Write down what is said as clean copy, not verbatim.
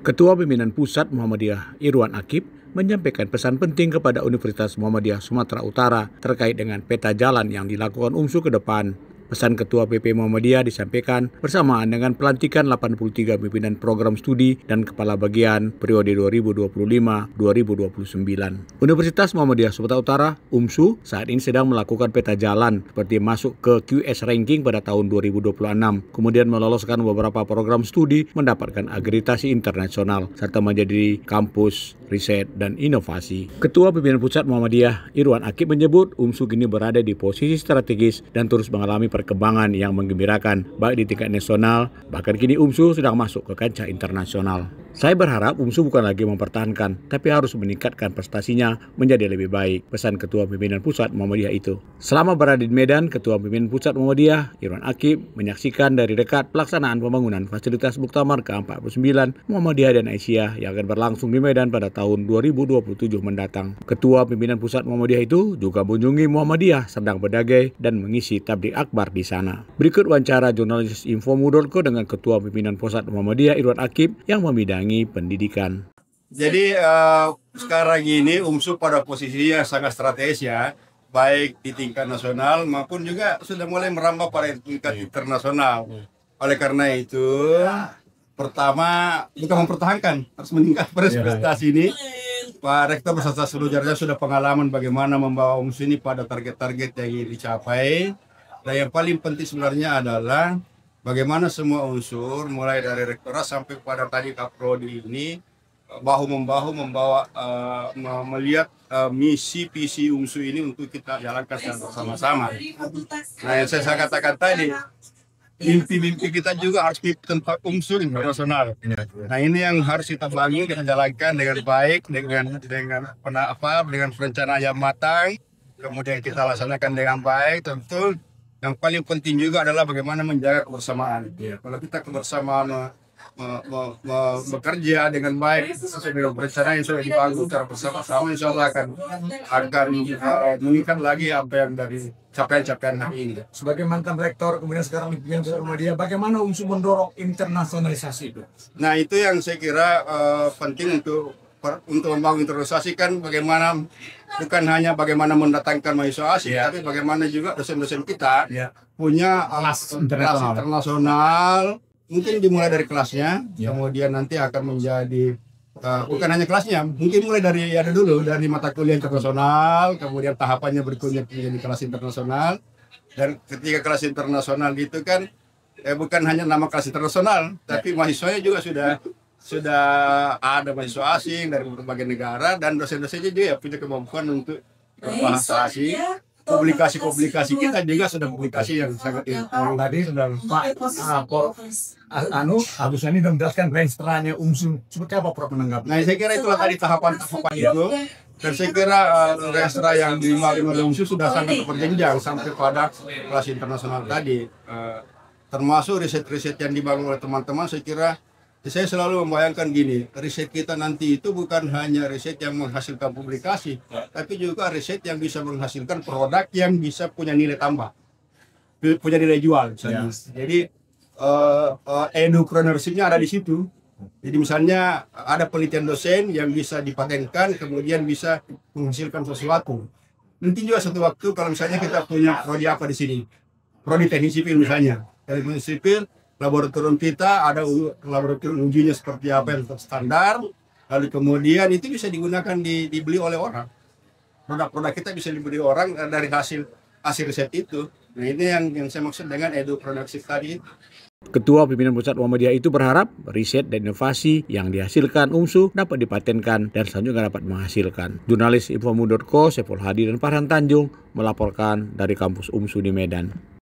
Ketua Pimpinan Pusat Muhammadiyah Irwan Akib menyampaikan pesan penting kepada Universitas Muhammadiyah Sumatera Utara terkait dengan peta jalan yang dilakukan UMSU ke depan. Pesan Ketua PP Muhammadiyah disampaikan bersamaan dengan pelantikan 83 pimpinan program studi dan kepala bagian periode 2025-2029. Universitas Muhammadiyah Sumatera Utara, UMSU, saat ini sedang melakukan peta jalan seperti masuk ke QS Ranking pada tahun 2026, kemudian meloloskan beberapa program studi mendapatkan akreditasi internasional, serta menjadi kampus riset dan inovasi. Ketua Pimpinan Pusat Muhammadiyah Irwan Akib menyebut UMSU kini berada di posisi strategis dan terus mengalami perkembangan yang menggembirakan, baik di tingkat nasional, bahkan kini UMSU sudah masuk ke kancah internasional. Saya berharap UMSU bukan lagi mempertahankan, tapi harus meningkatkan prestasinya menjadi lebih baik, pesan Ketua Pimpinan Pusat Muhammadiyah itu. Selama berada di Medan, Ketua Pimpinan Pusat Muhammadiyah Irwan Akib menyaksikan dari dekat pelaksanaan pembangunan fasilitas Muktamar ke-49 Muhammadiyah dan Aisyah yang akan berlangsung di Medan pada tahun 2027 mendatang. Ketua Pimpinan Pusat Muhammadiyah itu juga mengunjungi Muhammadiyah Serdang Bedagai dan mengisi tablik akbar di sana. Berikut wawancara jurnalis Infomu.co dengan Ketua Pimpinan Pusat Muhammadiyah Irwan Akib yang membidangi pendidikan. Jadi sekarang ini UMSU pada posisinya sangat strategis ya, baik di tingkat nasional maupun juga sudah mulai merambah pada tingkat internasional. Oleh karena itu, pertama bukan mempertahankan, harus meningkat prestasi ini. Pak Rektor beserta seluruh jajarannya sudah pengalaman bagaimana membawa UMSU ini pada target-target yang ingin dicapai. Dan yang paling penting sebenarnya adalah bagaimana semua unsur mulai dari rektorat sampai pada tadi Kaprodi ini bahu-membahu membawa melihat misi visi UMSU ini untuk kita jalankan bersama-sama. Nah, yang saya katakan tadi, mimpi-mimpi kita juga harus tentang UMSU internasional. Nah, ini yang harus kita bangun, kita jalankan dengan baik, dengan perencanaan yang matang, kemudian kita laksanakan dengan baik. Tentu yang paling penting juga adalah bagaimana menjaga kebersamaan. Kalau kita kebersamaan bekerja dengan baik sesuai dengan perencanaan yang sudah dibangun secara bersama-sama, insya Allah akan meningkat lagi apa yang dari capaian-capaian hari ini. Sebagai mantan rektor, kemudian sekarang pimpinan Muhammadiyah, bagaimana UMSU mendorong internasionalisasi itu? Nah, itu yang saya kira penting untuk membangun internasionalisasi, kan bagaimana bukan hanya bagaimana mendatangkan mahasiswa asing, tapi bagaimana juga dosen-dosen kita punya kelas internasional. Mungkin dimulai dari kelasnya, kemudian nanti akan menjadi bukan hanya kelasnya, mungkin mulai dari dari mata kuliah internasional, kemudian tahapannya berikutnya menjadi kelas internasional. Dan ketika kelas internasional itu kan bukan hanya nama kelas internasional, tapi mahasiswanya juga sudah ada mahasiswa asing dari berbagai negara, dan dosen-dosennya juga punya kemampuan untuk berbahasa asing. Publikasi-publikasi kita juga sudah publikasi yang sangat tadi sudah Pak Agus ini menjelaskan registranya UMSU seperti apa Prof menanggapi? Nah, saya kira itulah tadi tahapan-tahapan itu, dan saya kira registra yang dimaklumi oleh UMSU sudah sangat berjenjang sampai pada kelas internasional tadi, termasuk riset-riset yang dibangun oleh teman-teman. Saya selalu membayangkan gini, riset kita nanti itu bukan hanya riset yang menghasilkan publikasi, tapi juga riset yang bisa menghasilkan produk yang bisa punya nilai tambah, punya nilai jual misalnya. Jadi entrepreneurship-nya ada di situ. Jadi misalnya ada penelitian dosen yang bisa dipatenkan, kemudian bisa menghasilkan sesuatu. Nanti juga suatu waktu kalau misalnya kita punya prodi apa di sini, prodi teknik sipil misalnya, teknik sipil, laboratorium kita ada laboratorium ujinya seperti apa yang standar, lalu kemudian itu bisa digunakan dibeli oleh orang. Produk-produk kita bisa dibeli orang dari hasil riset itu. Nah, ini yang saya maksud dengan edu-produksif tadi. Ketua Pimpinan Pusat Muhammadiyah itu berharap riset dan inovasi yang dihasilkan UMSU dapat dipatenkan dan selanjutnya dapat menghasilkan. Jurnalis Infomu.co, Saiful Hadi dan Farhan Tanjung melaporkan dari kampus UMSU di Medan.